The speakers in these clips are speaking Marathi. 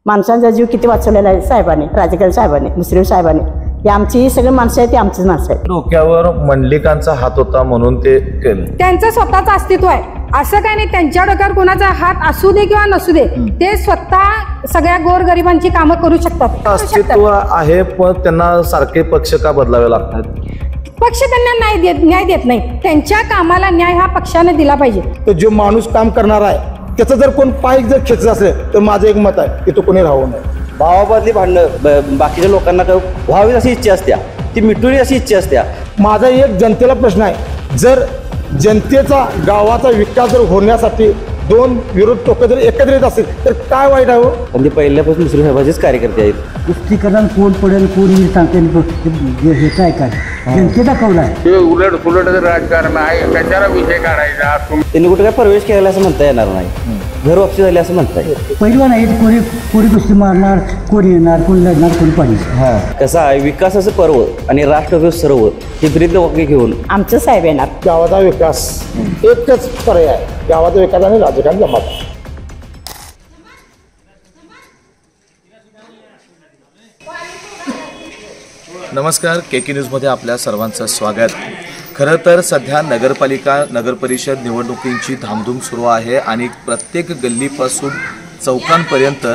माणसांचा जीव किती वाचवलेला आहे साहेबांनी, राजकीय साहेबांनी, मुश्रीफ साहेबांनी. ही आमची सगळी माणसं आहेत, ती आमचीच माणसं आहेत. डोक्यावर मंडलिकांचा हात होता म्हणून ते केलं. त्यांचं स्वतःचं अस्तित्व आहे, असं काही नाही. त्यांच्या डोक्यावर कोणाचा हात असू दे किंवा नसू दे, ते स्वतः सगळ्या गोरगरिबांची कामं करू शकतात. अस्तित्व आहे, पण त्यांना सारखे पक्ष का बदलावे लागतात? पक्ष त्यांना न्याय देत नाही. त्यांच्या कामाला न्याय हा पक्षाने दिला पाहिजे. तर जो माणूस काम करणार आहे त्याचं जर कोण पाय जर खेचत असेल तर माझं एक मत आहे की तो कोणी राहू नये. भावाबादली भांडणं बाकीच्या लोकांना व्हावी अशी इच्छा असत्या, ती मिटवली अशी इच्छा असत्या. माझा एक जनतेला प्रश्न आहे, जर जनतेचा गावाचा विकास जर होण्यासाठी दोन विरोध टोकं जर एकत्रित असेल तर काय वाईट आहे? पण ते पहिल्यापासून मुश्रीफ साहेबाचेच कार्यकर्ते आहेत. कुस्तीकरण कोण पडेल कोण येईल सांगते हेच आहे काय जनतेचा कौल आहे. ते उलट पुलट राजकारण आहे, त्याच्याला विषय काढायचा. त्यांनी कुठे काय प्रवेश केला असं म्हणता येणार नाही, घर वापसी झाली असं म्हणता येईल. पहिलवान आहे, कोणी कुस्ती मारणार, कोण येणार, कोण लढणार, कोण पाहिजे. कसं आहे, विकासाचं पर्व आणि राष्ट्र सर्व हे विरुद्ध वाक्य घेऊन आमचं साहेब येणार. गावाचा विकास एकच पर्याय आहे, गावाचा विकास आणि राजकारण जमात. नमस्कार, केके न्यूजमध्ये आपल्या सर्वांचं स्वागत. खरं तर सध्या नगरपालिका नगरपरिषद निवडणुकींची धामधूम सुरू आहे आणि प्रत्येक गल्लीपासून चौकांपर्यंत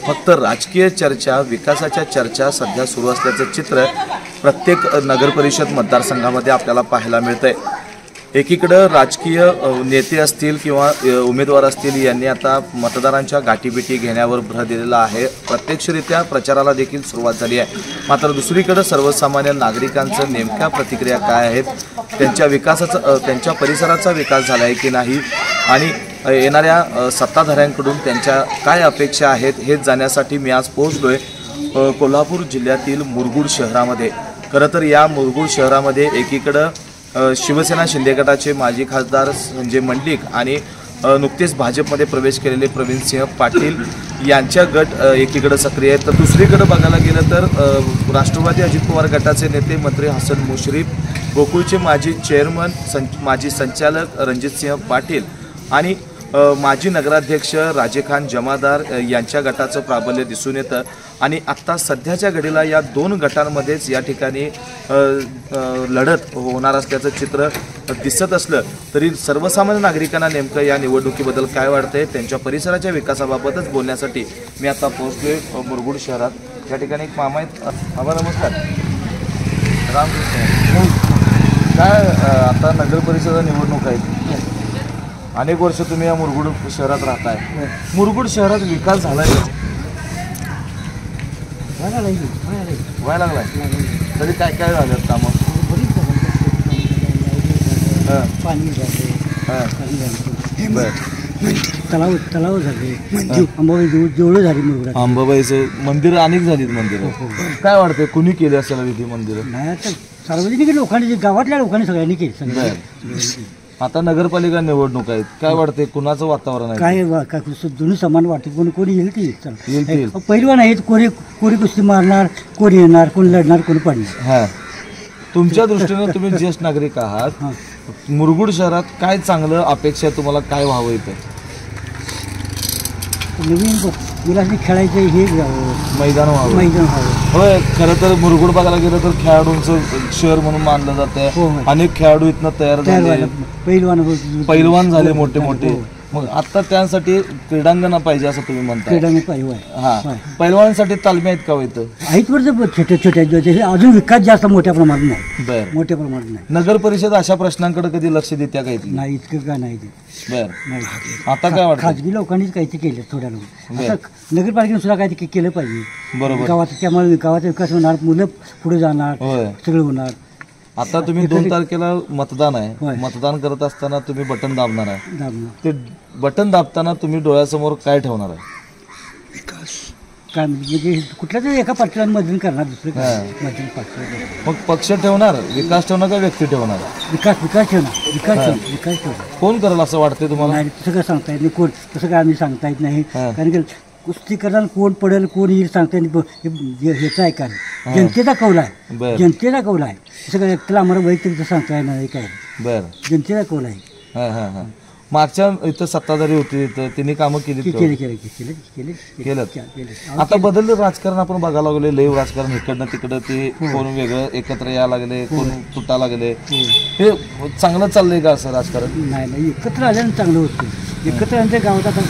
फक्त राजकीय चर्चा, विकासाच्या चर्चा सध्या सुरू असल्याचं चित्र प्रत्येक नगरपरिषद मतदारसंघामध्ये आपल्याला पाहायला मिळतंय. एकीकडं राजकीय नेते असतील किंवा उमेदवार असतील यांनी आता मतदारांच्या गाठीभेटी घेण्यावर भर दिलेला आहे. प्रत्यक्षरित्या प्रचाराला देखील सुरुवात झाली आहे. मात्र दुसरीकडं सर्वसामान्य नागरिकांचं नेमक्या प्रतिक्रिया काय आहेत, त्यांच्या विकासाचा, त्यांच्या परिसराचा विकास झाला आहे की नाही आणि येणाऱ्या सत्ताधाऱ्यांकडून त्यांच्या काय अपेक्षा आहेत हे जाण्यासाठी मी आज पोहोचलोय कोल्हापूर जिल्ह्यातील मुरगुड शहरामध्ये. खरं तर या मुरगुड शहरामध्ये एकीकडं शिवसेना शिंदे गटाचे माजी खासदार संजय मंडलिक आणि नुकतेच भाजपमध्ये प्रवेश केलेले प्रवीणसिंह पाटील यांच्या गट एकीकडे सक्रिय आहेत, तर दुसरीकडे बघायला गेलं तर राष्ट्रवादी अजित पवार गटाचे नेते मंत्री हसन मुश्रीफ, गोकुळचे माजी चेअरमन माजी संचालक रणजितसिंह पाटील आणि माजी नगराध्यक्ष राजेखान जमादार यांच्या गटाचं प्राबल्य दिसून येतं. आणि आत्ता सध्याच्या घडीला या दोन गटांमध्येच या ठिकाणी लढत होणार असल्याचं चित्र दिसत असलं तरी सर्वसामान्य नागरिकांना नेमकं या निवडणुकीबद्दल काय वाटतंय, त्यांच्या परिसराच्या विकासाबाबतच बोलण्यासाठी मी आता पोहोचलोय मुरगुड शहरात. या ठिकाणी एक मामा आहेत. मामा नमस्कार. रामकृष्ण. काय आता नगरपरिषद निवडणूक आहेत, अनेक वर्ष तुम्ही या मुरगुड शहरात राहताय. मुरगुड शहरात विकास झालाय व्हायला लागलाय, तरी काय काय झालं कामं? तलाव झाले, अंबाबाई जेवढं झाली मुरगुड. अंबाबाईचं मंदिर अनेक झालीत मंदिरं. काय वाटतंय कुणी केली असेल विधी मंदिरं? नाही आता सार्वजनिक लोकांनी, गावातल्या लोकांनी सगळ्यांनी केली. आता नगरपालिका निवडणूक आहेत, काय वाटतंय कुणाचं वातावरण आहे? काय दोन्ही समान वाटते, कोणी येईल ती येईल. पहिलवान आहेत, कोणी कुस्ती मारणार, कोण येणार, कोण लढणार, कोण पडणार. हा, तुमच्या दृष्टीने तुम्ही ज्येष्ठ नागरिक आहात, मुरगुड शहरात काय चांगलं अपेक्षा आहे तुम्हाला, काय व्हावं इथं? नवीन मुलांनी खेळायचं हे मैदान व्हावं. होय, खरं तर मुरगुड बघायला गेलं तर खेळाडूंचं शहर म्हणून मानलं जातं. अनेक खेळाडू इथनं तयार झाले, पैलवान झाले मोठे मोठे. मग आता त्यासाठी क्रीडांगण पाहिजे असं तुम्ही म्हणता. हा, पैलवानांसाठी तालमी आहेत का इथं? आहेत वर छोट्या छोट्या, अजून विकास जास्त मोठ्या प्रमाणात नाही. बरं, मोठ्या प्रमाणात नाही. नगर परिषद अशा प्रश्नांकडे कधी लक्ष देत्या का? नाही, इतकं काय नाही. बरं, आता काय वाटतं? खाजगी लोकांनीच काहीतरी केलं, थोड्या लोक. नगरपालिकेने सुद्धा काहीतरी केलं पाहिजे. बरोबर, गावात, त्यामुळे गावाचा विकास होणार, मुलं पुढे जाणार, सगळं होणार. आता तुम्ही 2 तारखेला मतदान आहे, मतदान करत असताना तुम्ही बटन दाबणार आहे, ते बटन दाबताना तुम्ही डोळ्यासमोर काय ठेवणार आहे? विकास काय म्हणजे कुठल्या तरी एका पार्टीला मतदान करणार, दुसरं मतदान पार्टी. मग पक्ष ठेवणार, विकास ठेवणार का व्यक्ती ठेवणार? विकास ठेवणार. कोण करेल असं वाटतंय तुम्हाला? नाही, तसं काय सांगता येत नाही. कोण तसं काय आम्ही सांगता येत नाही, कारण की कुस्तीकरण कोण पडेल कोण येईल सांगता येत नाही. ह्याचा आहे काय, जनतेचा कौल आहे, जनतेचा कौल आहे. सगळं एकट्याला आम्हाला वैयक्तिक सांगता येणार नाही काय. बरं, जनतेचा कौल आहे. मागच्या इथं सत्ताधारी होते तर त्यांनी कामं केली केलं. आता बदललं राजकारण आपण बघायला लागले, लय राजकारण इकडनं तिकडं ते कोण वेगळं एकत्र यायला लागले, कोण तुटा लागले. हे चांगलं चाललंय का असं राजकारण? नाही एकत्र आल्यानं चांगलं होतं. एकत्र आमच्या गावात आता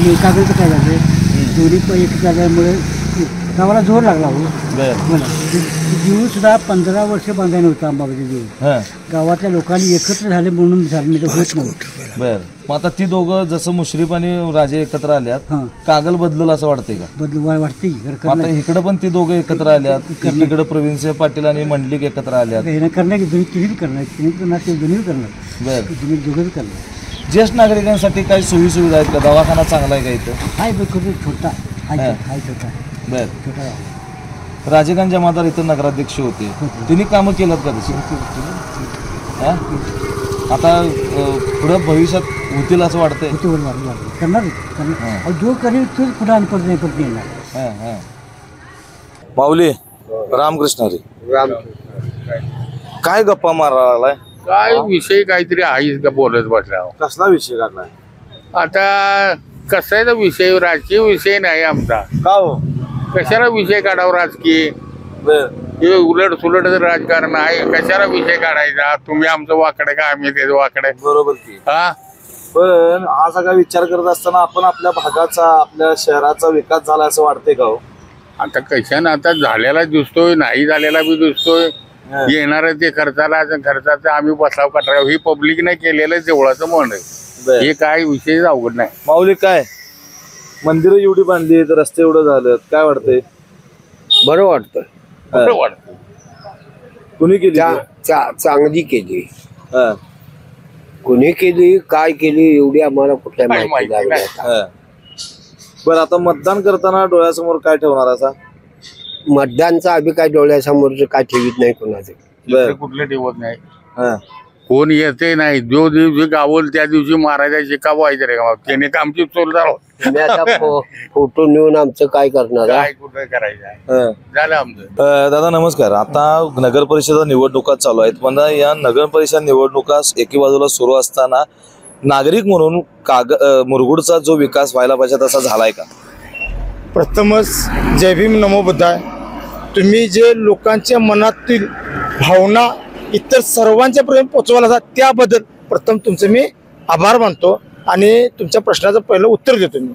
एकाग्रता काय झालं, दोन्ही पण एकत्र आल्यामुळे गावाला जोर लागला हो. मला जीव सुद्धा 15 वर्ष बांधायला होता अंबाबाची जीव. गावातल्या लोकांनी एकत्र झाले म्हणून झालं, नाही तर होत नव्हतं. बर, मग आता ती दोघं जसं मुश्रीफ आणि राजे एकत्र आल्यात, कागल बदललं असं वाटतंय का? वाटते. आता इकडे पण ती दोघं एकत्र आल्यात, इकडे प्रवीणसिंह पाटील आणि मंडलिक एकत्र आल्यात. करणार तुम्ही करणार, ते दोन्ही करणार. बर, तुम्ही दोघंच करणार. ज्येष्ठ नागरिकांसाठी काही सोयी सुविधा आहेत का? दवाखाना चांगला आहे का इथं? हाय छोटा हाय छोटा. बर, राजेकांत जमादार इथं नगराध्यक्ष होते, त्यांनी कामं केलं का तशी? आता पुढं भविष्यात होतील असं वाटतंय? करणार जो करेल तोच पुढे आणि परत नाही येणार. माऊली रामकृष्ण रे, काय गप्पा मारायला? काय विषय काहीतरी आहेच का बोलत बसला. कसला विषय काढलाय? आता कसायचा विषय, राजकीय विषय नाही आमचा. का हो? कशाला विषय काढावं राजकीय? हे उलट सुलट राजकारण आहे, कशाला विषय काढायचा? तुम्ही आमचं वाकडे का आम्ही त्याचं वाकडे? बरोबर की. हा, पण हा सगळा विचार करत असताना आपण आपल्या भागाचा, आपल्या शहराचा विकास झाला असं वाटतंय का हो? आता कशानं आता झालेला दिसतोय, नाही झालेला बी दिसतोय. येणार ते खर्चाचं आम्ही बसाव कटराव, ही पब्लिकने केलेलं देवळाचं म्हण आहे. हे काय विषय अवघड नाही. माऊली काय मंदिरं एवढी बांधली, तर रस्ते एवढं झालं, काय वाटतंय? बरं वाटतं. बरं वाटतं. कुणी केली? चांगली केली. कुणी केली, काय केली एवढी आम्हाला कुठल्या माहिती लागली. बरं, आता मतदान करताना डोळ्यासमोर काय ठेवणार असा? मतदानचा आम्ही काय डोळ्यासमोरच काय ठेवीत नाही कोणाचे. कुठलं ठेवत नाही. कोण येते नाही. जो दिवशी गावल त्या दिवशी मारायचा शिका व्हायचं रे गावात. त्याने आमची चोर झालो. तुम्ही आता फोटो नेऊन आमचं काय करणार? काय कुठं करायचं झालं आमचं. दादा नमस्कार. आता नगर परिषद निवडणुका चालू आहेत, पण या नगर परिषद निवडणुका एकी बाजूला सुरू असताना नागरिक म्हणून मुरगुडचा जो विकास व्हायला पाहिजे तसा झालाय का? प्रथमच जय भीम नमो बुद्धाय. तुम्ही जे लोकांच्या मनातील भावना इतर सर्वांच्या पर्यंत पोचवायला जात त्याबद्दल प्रथम तुमचे मी आभार मानतो आणि तुमच्या प्रश्नाचं पहिलं उत्तर देतो. मी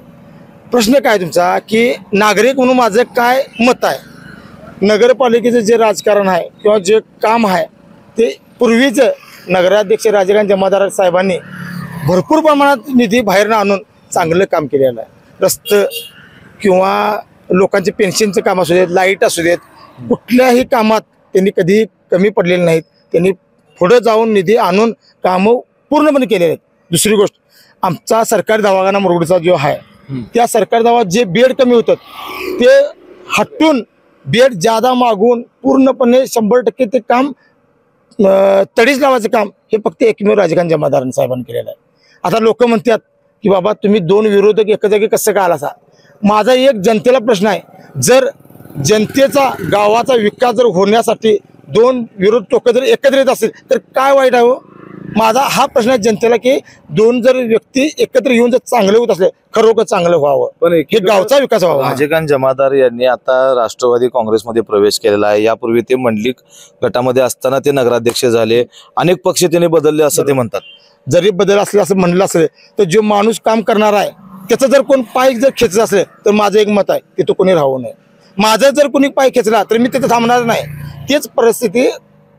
प्रश्न काय तुमचा की नागरिक म्हणून माझं काय मत आहे. नगरपालिकेचं जे राजकारण आहे किंवा जे काम आहे ते पूर्वीचं नगराध्यक्ष राजेकांत जमादार साहेबांनी भरपूर प्रमाणात निधी बाहेरनं आणून चांगलं काम केलेलं आहे. रस्ते किंवा लोकांचे पेन्शनचं काम असू देत, लाईट असू देत, कुठल्याही कामात त्यांनी कधी कमी पडलेले नाहीत. त्यांनी पुढं जाऊन निधी आणून कामं पूर्णपणे केलेले आहेत. दुसरी गोष्ट, आमचा सरकारी दवाखाना मुरगुडचा जो आहे त्या सरकारी दवाखान्यात जे बेड कमी होतात ते हटून बेड जादा मागून पूर्णपणे 100% ते काम तडीच लावायचं काम हे फक्त एकमेव राजकांत जमादार साहेबांनी केलेलं आहे. आता लोक म्हणतात की बाबा तुम्ही दोन विरोधक एका जागी कसं काय आला? माझा एक जनतेला प्रश्न आहे, जर जनतेचा गावाचा विकास जर होण्यासाठी दोन विरोध टोकं जर एकत्रित असेल तर काय वाईट आहे? माझा हा प्रश्न आहे जनतेला की दोन जर व्यक्ती एकत्र येऊन जर चांगले होत असले खरोखर चांगलं व्हावं, पण हे गावचा विकास व्हावा. राजेकांत जमादार यांनी आता राष्ट्रवादी काँग्रेसमध्ये प्रवेश केलेला आहे. यापूर्वी ते मंडलिक गटामध्ये असताना ते नगराध्यक्ष झाले. अनेक पक्ष त्यांनी बदलले असं ते म्हणतात. जरी बदल असले असं म्हणलं असेल तर जो माणूस काम करणार आहे त्याचं जर कोण पाय जर खेचत असेल तर माझं एक मत आहे की तो कोणी राहू नये. माझा जर कोणी पाय खेचला तर मी तिथे थांबणार नाही. तेच परिस्थिती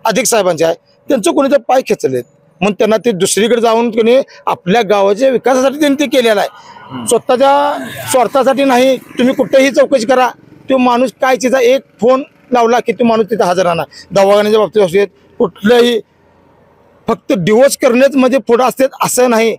अधिक साहेबांची आहे. त्यांचं कोणी जर पाय खेचलेत मग त्यांना ते दुसरीकडे जाऊन कोणी आपल्या गावाच्या विकासासाठी त्यांनी ते केलेलं आहे. स्वतःच्या स्वार्थासाठी नाही. तुम्ही कुठेही चौकशी करा, तो माणूस काय तिचा एक फोन लावला की तो माणूस तिथे हजर राहणार. दवाखान्याच्या बाबतीत असू देत, कुठल्याही फक्त डिवोर्स करण्याच मध्ये पुढं असतात असं नाही.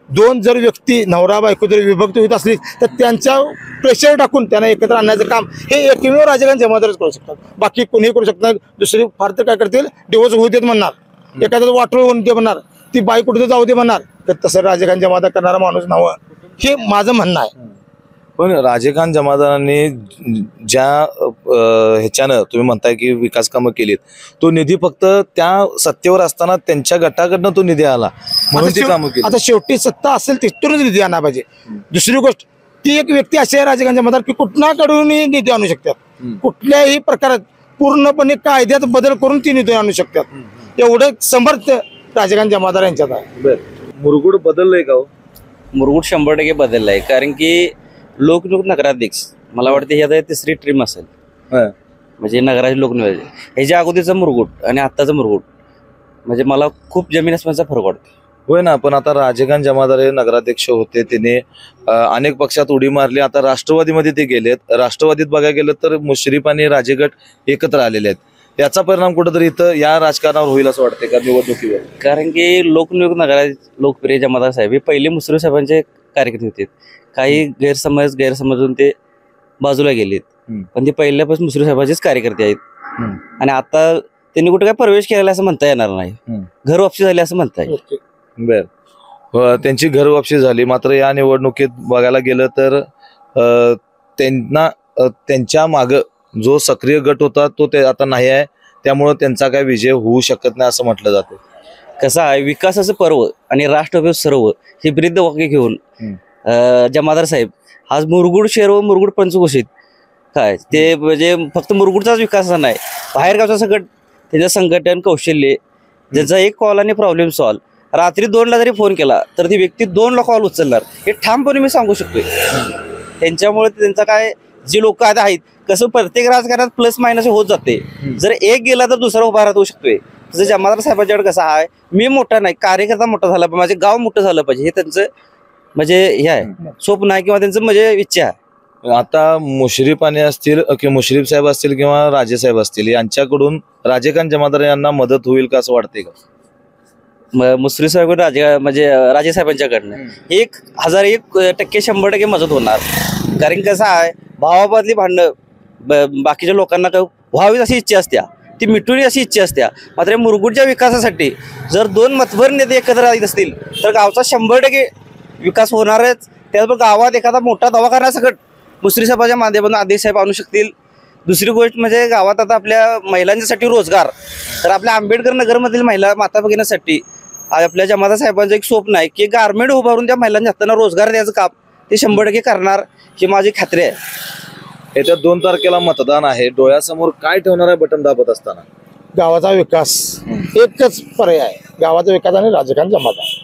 दोन जर व्यक्ती नवरा बायको जर विभक्त होत असली तर त्यांच्या प्रेशर टाकून त्यांना एकत्र आणण्याचं काम हे एकमेव राजकारण जमादारच करू शकतात. बाकी कोणीही करू शकत नाही. दुसरी फार तर काय करतील, डिवोर्स होऊ देत म्हणणार, एखाद्याचं वाटोळ होऊन दे म्हणणार, ती बाई कुठे जाऊ दे म्हणणार. तर तसं राजकारण जमादार करणारा माणूस नव्हतं हे माझं म्हणणं आहे. पण राजेखान जमादारांनी ज्या ह्याच्यानं तुम्ही म्हणताय की विकास कामं केलीत, तो निधी फक्त त्या सत्तेवर असताना त्यांच्या गटाकडनं तो निधी आला म्हणून ती कामं केली. आता शेवटी सत्ता असेल तिथूनच निधी आणा पाहिजे. दुसरी गोष्ट, ती एक व्यक्ती अशी आहे राजकारण जमादार की कुठनाकडून निधी आणू शकतात. कुठल्याही प्रकारात पूर्णपणे कायद्यात बदल करून ती निधी आणू शकतात. एवढं समर्थ राजकारण जमादार यांच्यात आहे. मुरगुड बदललंय का हो? मुरगुड 100% बदलला आहे. कारण की लोकनियुक्त नगराध्यक्ष मला वाटतं ही आता तिसरी ट्रीम असेल. म्हणजे नगराचे लोकनियुक्त ह्याच्या अगोदरचा मुरगुड आणि आत्ताचा मुरगुड म्हणजे मला खूप जमीन असण्याचा फरक वाटतो. होय ना, पण आता राजेखान जमादार हे नगराध्यक्ष होते, त्याने अनेक पक्षात उडी मारली. आता राष्ट्रवादीमध्ये ते गेलेत. राष्ट्रवादीत बघायला गेलं तर मुश्रीफ आणि राजेगट एकत्र आलेले आहेत. याचा परिणाम कुठेतरी इथं या राजकारणावर होईल असं वाटतंय का निवडणुकीवर? कारण की लोकनियुक्त नगराध्यक्ष लोकप्रिय जमादार साहेब हे पहिले मुश्रीफ साहेबांचे कार्यकर्ते होते. काही गैरसमजून ते बाजूला गेलेत, पण ते पहिल्यापासून मुश्रीफ साहेबांचेच कार्यकर्ते आहेत. आणि आता त्यांनी कुठे काय प्रवेश केलेला असं म्हणता येणार नाही. घर वापसी झाली असं म्हणता येईल. बर, त्यांची घर वापसी झाली. मात्र या निवडणुकीत बघायला गेलं तर त्यांना त्यांच्या मागं जो सक्रिय गट होता तो ते आता नाही आहे. त्यामुळं त्यांचा काय विजय होऊ शकत नाही असं म्हटलं जातं. कसं आहे, विकासाचं पर्व आणि राष्ट्रपती सर्व हे ब्रीद वाक्य घेऊन जमादार साहेब आज मुरगुड शहर व मुरगुड पंचघोषित काय ते म्हणजे फक्त मुरगुडचाच विकास नाही, बाहेरगावचा त्याचं संघटन कौशल्य, ज्याचा एक कॉल आणि प्रॉब्लेम सॉल्व रात्री 2ला जरी फोन केला तर ती व्यक्ती 2ला कॉल उचलणार हे ठामपणे मी सांगू शकतोय. त्यांच्यामुळे त्यांचा काय जे लोक आता आहेत कसं प्रत्येक राजकारणात प्लस मायनस होत जाते. जर एक गेला तर दुसरा उभा राहू शकतोय. तसं जमादार साहेबांच्याकडे कसं आहे, मी मोठा नाही कार्यकर्ता मोठा झाला पाहिजे, माझे गाव मोठं झालं पाहिजे हे त्यांचं म्हणजे हे आहे स्वप्न आहे किंवा त्यांचं म्हणजे इच्छा आहे. आता मुश्रीफ आणि असतील किंवा मुश्रीफ साहेब असतील किंवा राजे साहेब असतील यांच्याकडून राजेखान जमादार यांना मदत होईल का असं वाटतंय का? मुश्रीफ साहेब म्हणजे राजे साहेबांच्याकडनं 1001% 100% मदत होणार. कारण कसं आहे, भावाबादली भांडणं बाकीच्या लोकांना व्हावीच अशी इच्छा असत्या, ती मिटून अशी इच्छा असत्या. मात्र मुरगुडच्या विकासासाठी जर 2 मतभर नेते एकत्र येत असतील तर गावचा 100% विकास होणारच. त्याचबरोबर गावात एखादा मोठा दवाखाना सकट मुश्रीफ साहेबांच्या माध्यमातून अध्यक्ष साहेब आणू शकतील. दुसरी गोष्ट म्हणजे गावात आता आपल्या महिलांसाठी रोजगार, तर आपल्या आंबेडकर नगरमधील महिला माता भगिनीसाठी आपल्या जमादार साहेबांचं एक स्वप्न आहे की गारमेंट उभारून त्या महिलांच्या हातांना रोजगार द्यायचं काम ते 100% करणार ही माझी खात्री आहे. येत्या 2 तारखेला मतदान आहे. डोळ्यासमोर काय ठेवणार आहे बटन दाबत असताना? गावाचा विकास एकच पर्याय आहे, गावाचा विकास आणि राजकारण जमादार.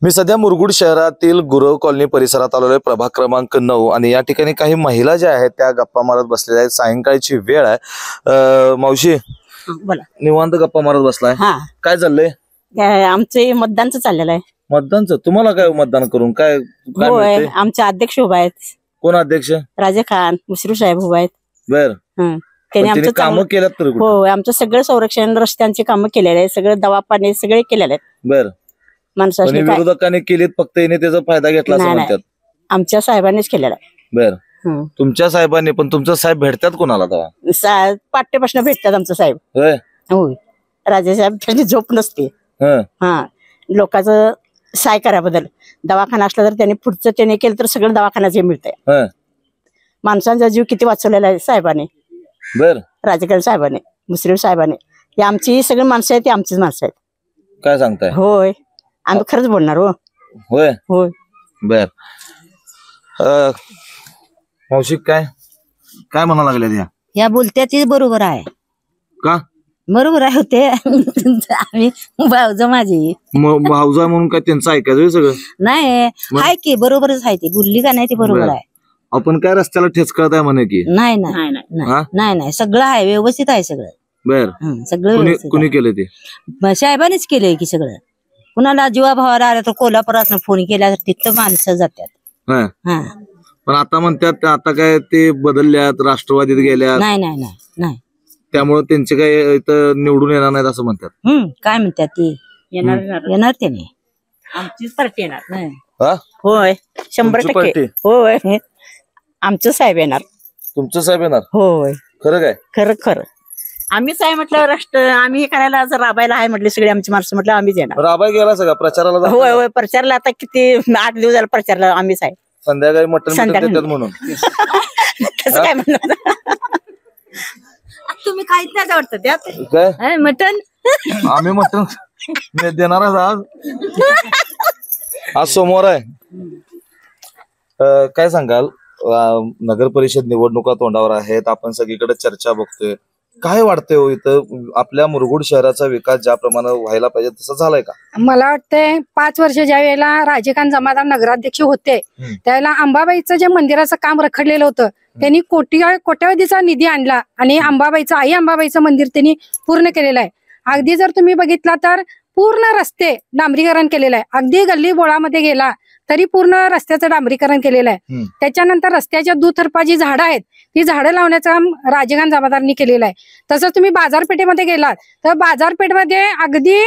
मी सध्या मुरगुड शहरातील गुरव कॉलनी परिसरात आलेलो आहे, प्रभाग क्रमांक 9. आणि या ठिकाणी काही महिला ज्या आहेत त्या गप्पा मारत बसलेल्या आहेत. सायंकाळची वेळ आहे. मावशी बोला. निवांत गप्पा मारत बसलाय, काय चाललंय? आमचे मतदानचं चाललेलं आहे. मतदानचं? तुम्हाला काय मतदान करून काय होय, आमचे अध्यक्ष उभा आहेत. कोण अध्यक्ष? राजेखान मुश्रीफ साहेब उभा आहेत. बर, त्यांनी आमचं कामं केल्यात तर? हो, आमचं सगळं संरक्षण रस्त्यांची कामं केलेले आहेत, सगळं दवापाणी सगळे केलेले आहेत. बर, माणसाने विरोधकांनी केलीत फक्त येणे त्याचा फायदा घेतला असं म्हणतात. आमच्या साहेबांनीच केलेला आहे. बर, तुमच्या साहेबांनी? पण तुमचा साहेब भेटतात कोणाला तेव्हा? पाट्यपासून भेटतात आमचा साहेब. होय होय, राजे साहेब त्यांची झोप नसते. लोकांचं सहाय कराबद्दल दवाखाना असला तर त्यांनी पुढचं त्याने केलं तर सगळं दवाखाना जे मिळतंय. माणसांचा जीव किती वाचवलेला आहे साहेबांनी. बर, राजकारण साहेबांनी मुश्रीफ साहेबांनी. ही आमची सगळी माणसं आहेत, ती आमचीच माणसं आहेत. काय सांगताय? होय, आम्ही खरंच बोलणार. हो होय होय. बर, मावशी काय काय म्हणा लागल्या या बोलत्या ती बरोबर आहे का? बरोबर आहे होते आम्ही भाऊजा माझी भाऊजा म्हणून काय त्यांचं ऐकायचं सगळं? नाही आहे की बरोबरच आहे, ती बोलली का नाही ती बरोबर आहे. आपण काय रस्त्याला ठेच करत आहे म्हणे की? नाही नाही नाही नाही, सगळं आहे व्यवस्थित आहे सगळं. बर, सगळं कुणी केलं ते? साहेबांनीच केलंय की सगळं. कुणाला जीवाभावाला आलं तर कोल्हापुरात फोन केला तर तिथं माणसं जातात. पण आता म्हणतात आता काय ते बदलल्यात, राष्ट्रवादीत गेल्या. नाही नाही नाही नाही, त्यामुळे त्यांचे काय इथं निवडून येणार नाहीत असं म्हणतात. काय म्हणतात ते येणार त्याने, आमचीच पार्टी येणार. होय, 100%. होय, आमचं साहेब येणार. तुमचं साहेब येणार? होय. खरं काय? खरं खरं. आम्हीच आहे म्हटलं, राष्ट्र आम्ही हे करायला जर राबायला आहे म्हटले सगळे आमची माणसं म्हटलं आम्हीच येणार. राबाय गेला सगळा प्रचाराला? होय होय, प्रचारला आता किती 8 दिवस झाला प्रचारला आम्हीच आहे. संध्याकाळी मटण संध्याकाळी. देतात म्हणून. कसं काय म्हणलं तुम्ही काहीच नाही वाटतं त्यात काय मटण आम्ही मटण देणार आज आज सोमवार आहे. काय सांगाल नगर परिषद निवडणुका तोंडावर आहेत, आपण सगळीकडे चर्चा बघतोय, काय वाटतंय हो इथं आपल्या मुरगुड शहराचा विकास ज्याप्रमाणे व्हायला पाहिजे तसं झालाय का? मला वाटतंय 5 वर्ष ज्या वेळेला राजकांत जमादार नगराध्यक्ष होते त्यावेळेला अंबाबाईचं जे मंदिराचं काम रखडलेलं होतं त्यांनी कोट्यवधीचा निधी आणला आणि अंबाबाईचं आई अंबाबाईचं मंदिर त्यांनी पूर्ण केलेलं आहे. अगदी जर तुम्ही बघितला तर पूर्ण रस्ते डांबरीकरण केलेलं आहे. अगदी गल्ली बोळामध्ये गेला तरी पूर्ण रस्त्याचं डांबरीकरण केलेलं आहे. त्याच्यानंतर रस्त्याच्या दुतर्फा जी झाडं आहेत ती झाडं लावण्याचं काम राजकांत जमादारांनी केलेलं आहे. तसंच तुम्ही बाजारपेठेमध्ये गेलात तर बाजारपेठमध्ये अगदी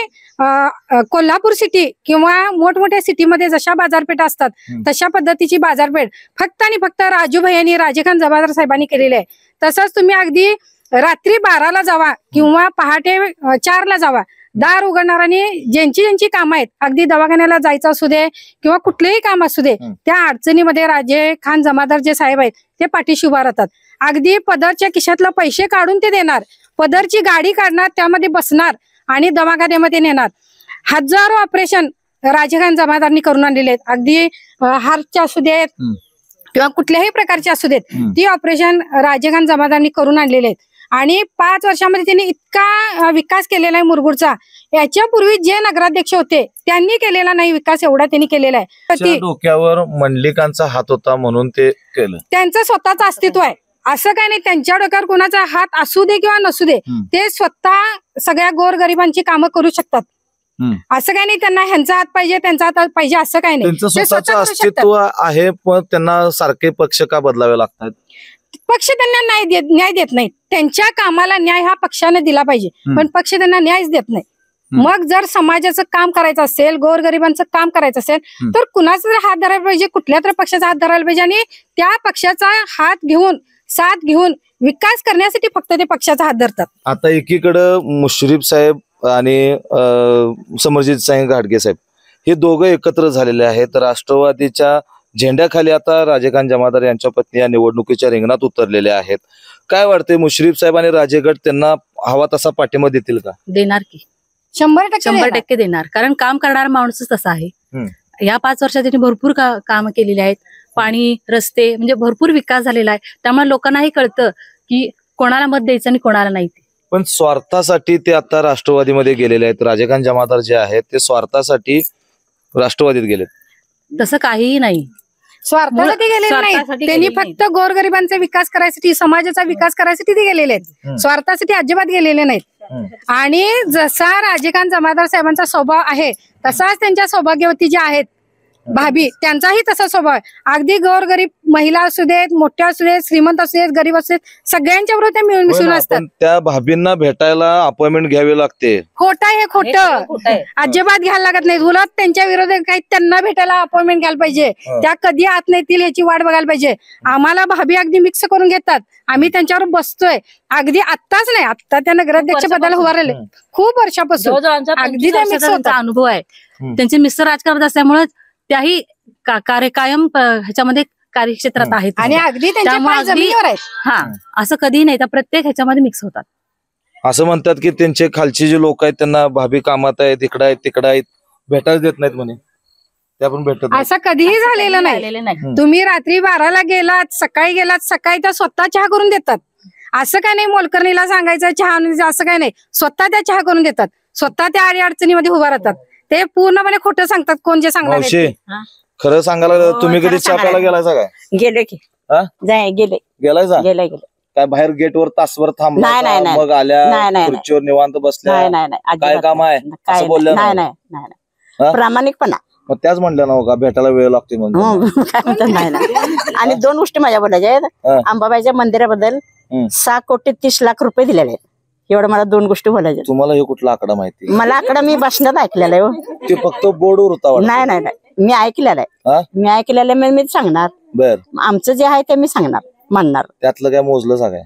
कोल्हापूर सिटी किंवा मोठमोठ्या सिटीमध्ये जशा बाजारपेठा असतात तशा पद्धतीची बाजारपेठ फक्त आणि फक्त राजूभाई यांनी राजकांत जमादार साहेबांनी केलेली आहे. तसंच तुम्ही अगदी रात्री 12ला जावा किंवा पहाटे 4ला जावा, दार उघडणार आणि ज्यांची कामं आहेत अगदी दवाखान्याला जायचं असू दे किंवा कुठलेही काम असू दे त्या अडचणीमध्ये राजकांत जमादार जे साहेब आहेत ते पाठीशी उभा राहतात. अगदी पदरच्या खिशातला पैसे काढून ते देणार, पदरची गाडी काढणार त्यामध्ये बसणार आणि दवाखान्यामध्ये नेणार. हजारो ऑपरेशन राजकांत जमादारांनी करून आणलेले आहेत. अगदी हार्टचे असू देत किंवा कुठल्याही प्रकारचे असू देत ती ऑपरेशन राजकांत जमादारांनी करून आणलेले आहेत. आणि 5 वर्षामध्ये त्यांनी इतका विकास केलेला आहे मुरगुडचा, याच्यापूर्वी जे नगराध्यक्ष होते त्यांनी केलेला नाही विकास एवढा त्यांनी केलेला आहे. डोक्यावर मंडलिकांचा हात होता म्हणून ते केलं, त्यांचं स्वतःचं अस्तित्व आहे असं काही नाही. त्यांच्या डोक्यावर कोणाचा हात असू दे किंवा नसू दे ते स्वतः सगळ्या गोरगरिबांची कामं करू शकतात. असं काही नाही त्यांना ह्यांचा हात पाहिजे त्यांचा हात पाहिजे असं काही नाही. त्यांचं स्वतःचं अस्तित्व आहे पण त्यांना सारखे पक्ष का बदलावे लागतात? पक्ष त्यांना न्याय देत नाही. त्यांच्या कामाला न्याय हा पक्षाने दिला पाहिजे पण पक्ष त्यांना न्यायच देत नाही. मग जर समाजाचं काम करायचं असेल, गोरगरिबांचं काम करायचं असेल तर कुणाचा तरी हात धरायला पाहिजे, कुठल्या तरी पक्षाचा हात धरायला पाहिजे आणि त्या पक्षाचा हात घेऊन साथ घेऊन विकास करण्यासाठी फक्त ते पक्षाचा हात धरतात. आता एकीकडं मुश्रीफ साहेब आणि समरजित सिंह घाटगे साहेब हे दोघं एकत्र झालेले आहेत. राष्ट्रवादीच्या झेंड्याखाली आता राजकांत जमादार यांच्या पत्नी या निवडणुकीच्या रिंगणात उतरलेले आहेत. काय वाटते मुश्रीफ साहेब आणि राजे गट त्यांना हवा तसा पाठिंबा देतील का? देणार की 100% देणार. कारण काम करणारा माणूसच तसा आहे. या 5 वर्षात त्यांनी भरपूर काम केलेली आहेत. पाणी, रस्ते म्हणजे भरपूर विकास झालेला आहे. त्यामुळे लोकांनाही कळतं की कोणाला मत द्यायचं आणि कोणाला नाही. पण स्वार्थासाठी ते आता राष्ट्रवादीमध्ये गेलेले आहेत. राजकांत जमादार जे आहेत ते स्वार्थासाठी राष्ट्रवादीत गेलेत. तसं काहीही नाही. स्वार्थासाठी गेलेले नाही त्यांनी फक्त गोरगरिबांचा विकास करायसाठी, समाजाचा विकास करायसाठी ते गेलेले आहेत. स्वार्थासाठी अजिबात गेलेले नाहीत. आणि जसा राजकांत जमादार साहेबांचा स्वभाव आहे तसाच त्यांच्या सौभाग्यवती ज्या आहेत भाभी त्यांचाही तसा स्वभाव आहे. अगदी गोरगरीब महिला असू देत, मोठ्या असू देत, श्रीमंत असू देत, गरीब असू देत, सगळ्यांच्या बरोबर त्या मिळून मिसळून असतात. त्या भाभींना भेटायला अपॉइंटमेंट घ्यावी लागते. खोटं आहे, खोटं अजिबात घ्यायला लागत नाही. उलट त्यांच्या विरोधात काही त्यांना भेटायला अपॉइंटमेंट घ्यायला पाहिजे. त्या कधी आत येतील याची वाट बघायला पाहिजे. आम्हाला भाभी अगदी मिक्स करून घेतात. आम्ही त्यांच्यावर बसतोय. अगदी आत्ताच नाही, आत्ता त्या नगराध्यक्ष पदाला उभा राहिले खूप वर्षापासून अगदी अनुभव आहे. त्यांचे मिस्टर राजकारणात असल्यामुळे त्याही कायम ह्याच्यामध्ये कार्यक्षेत्रात आहेत आणि अगदी जमिनीवर आहेत. हा असं कधी नाही, तर प्रत्येक ह्याच्यामध्ये मिक्स होतात. असं म्हणतात की त्यांचे खालचे जे लोक आहेत त्यांना भाभी कामात आहेत, इकडे आहेत, तिकडे आहेत, भेटायला देत नाहीत म्हणे. त्या पण भेटत असं कधीही झालेलं नाही. तुम्ही रात्री 12ला गेलात, सकाळी गेलात, सकाळी त्या स्वतः चहा करून देतात. असं काय नाही मोलकरणीला सांगायचं चहा, असं काय नाही. स्वतः त्या चहा करून देतात. स्वतः त्या अडचणीमध्ये उभा राहतात. ते पूर्णपणे खोटं सांगतात. कोण जे सांगणार खरं सांगायला तुम्ही कधी चहा प्यायला गेलायचा काय? गेले की गेले गेलायचा गेले काय? बाहेर गेटवर तासभर थांबला मग आल्या खुर्चीवर निवांत बसल्या? काय काम आहे असं बोलल्या? नाही प्रामाणिकपणा. मग त्याच म्हणल्या ना का भेटायला वेळ लागते म्हणून? नाही. आणि 2 गोष्टी माझ्या बोलायच्या आहेत. अंबाबाईच्या मंदिराबद्दल 6,30,00,000 रुपये दिलेले आहेत. एवढं मला 2 गोष्टी बोलायच्या. तुम्हाला हे कुठला आकडा माहिती? मला आकडा मी भाषणात ऐकलेला आहे. ते फक्त बोर्डवर होता? नाही, मी ऐकलेलं आहे. मी ऐकलेलं मी सांगणार. बर, आमचं जे आहे ते मी सांगणार, म्हणणार. त्यातलं काय मोजलं सगळं?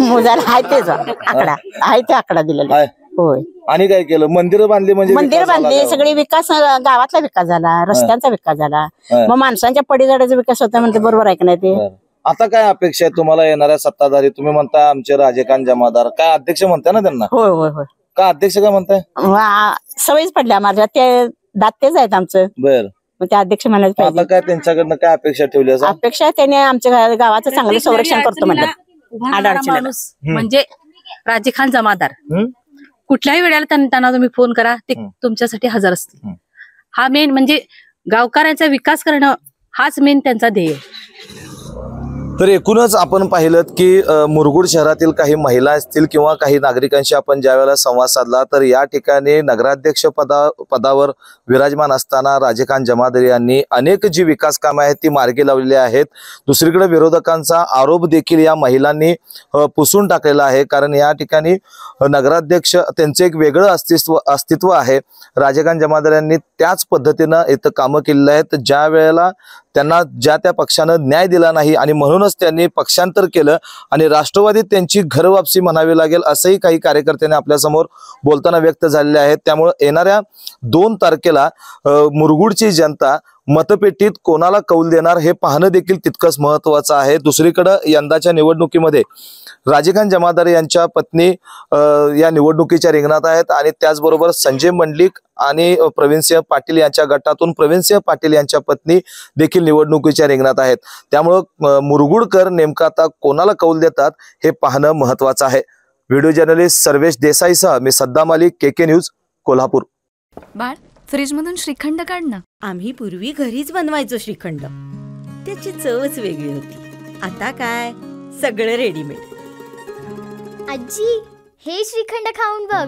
मोजायला आहे तेच आकडा आहे, ते आकडा दिलेला आहे. होय. आणि काय केलं? मंदिर बांधली म्हणजे मंदिर विकास झाला बांधली, गावात. सगळी विकास, गावातला विकास झाला, रस्त्यांचा विकास झाला. हा. मग माणसांच्या पडीगडाचा विकास होता म्हणते, बरोबर आहे का नाही ते? बरं. आता काय अपेक्षा आहे तुम्हाला येणाऱ्या सत्ताधारी? तुम्ही म्हणता आमचे राजेकांत जमादार, काय अध्यक्ष म्हणताय ना त्यांना? होय होय होय. का अध्यक्ष काय म्हणताय? सवयीच पडल्या माझ्या, ते दात तेच आहेत आमचं. बर. मग ते अध्यक्ष म्हणायला आता पाहिजे. काय त्यांच्याकडनं काय अपेक्षा ठेवली असं? अपेक्षा त्याने आमच्या गावाचं चांगलं संरक्षण करतो म्हणलं. आडाअडचणीला. माणूस म्हणजे राजेखान जमादार, कुठल्याही वेळेला त्यांना तुम्ही फोन करा, ते तुमच्यासाठी हजर असतील. हा मेन म्हणजे गावकऱ्यांचा विकास करणं हाच मेन त्यांचा ध्येय. तर एकूणच आपण पाहिलं की मुरगुड शहरातील काही महिला असतील किंवा काही नागरिकांशी आपण ज्यावेळेला संवाद साधला, तर या ठिकाणी नगराध्यक्ष पदावर विराजमान असताना राजेकांत जमादार यांनी अनेक जी विकास कामे आहेत ती मार्गी लावलेली आहेत. दुसरीकडे विरोधकांचा आरोप देखील या महिलांनी पुसून टाकलेला आहे, कारण या ठिकाणी नगराध्यक्ष त्यांचे एक वेगळं अस्तित्व आहे. राजेकांत जमादार यांनी त्याच पद्धतीनं इथं कामं केलेली आहेत. ज्या वेळेला त्यांना ज्या त्या पक्षानं न्याय दिला नाही आणि म्हणूनच त्यांनी पक्षांतर केलं आणि राष्ट्रवादीत त्यांची घरवापसी म्हणावी लागेल असंही काही कार्यकर्त्यांनी आपल्यासमोर बोलताना व्यक्त झालेले आहेत. त्यामुळे येणाऱ्या 2 तारखेला मुरगुडची जनता मतपेटीत कोणाला कौल देणार हे पाहणं देखील तितकंच महत्वाचं आहे. दुसरीकडे यंदाच्या निवडणुकीमध्ये राजेकांत जमादार यांच्या पत्नी या निवडणुकीच्या रिंगणात आहेत आणि त्याचबरोबर संजय मंडलिक आणि प्रवीणसिंह पाटील यांच्या गटातून प्रवीणसिंह पाटील यांच्या पत्नी देखील निवडणुकीच्या रिंगणात आहेत. त्यामुळं मुरगुडकर नेमका आता कोणाला कौल देतात हे पाहणं महत्वाचं आहे. व्हिडिओ जर्नलिस्ट सर्वेश देसाईसह मी सद्दाम अली, KK न्यूज, कोल्हापूर. बाळ, फ्रीज मधून श्रीखंड काढ ना. आम्ही पूर्वी घरीच बनवायचो श्रीखंड, त्याची चवच वेगळी होती. आता काय सगळं रेडीमेड. आजी, हे श्रीखंड खाऊन बघ.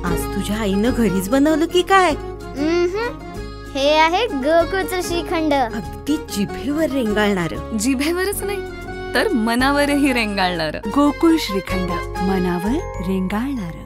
आज तुझ्या आईनं घरीच बनवलं की काय? हे आहे गोकुळचं श्रीखंड. अगदी जिभेवर रेंगाळणार. जिभेवरच नाही तर मनावरही रेंगाळणार. गोकुळ श्रीखंड, मनावर रेंगाळणार.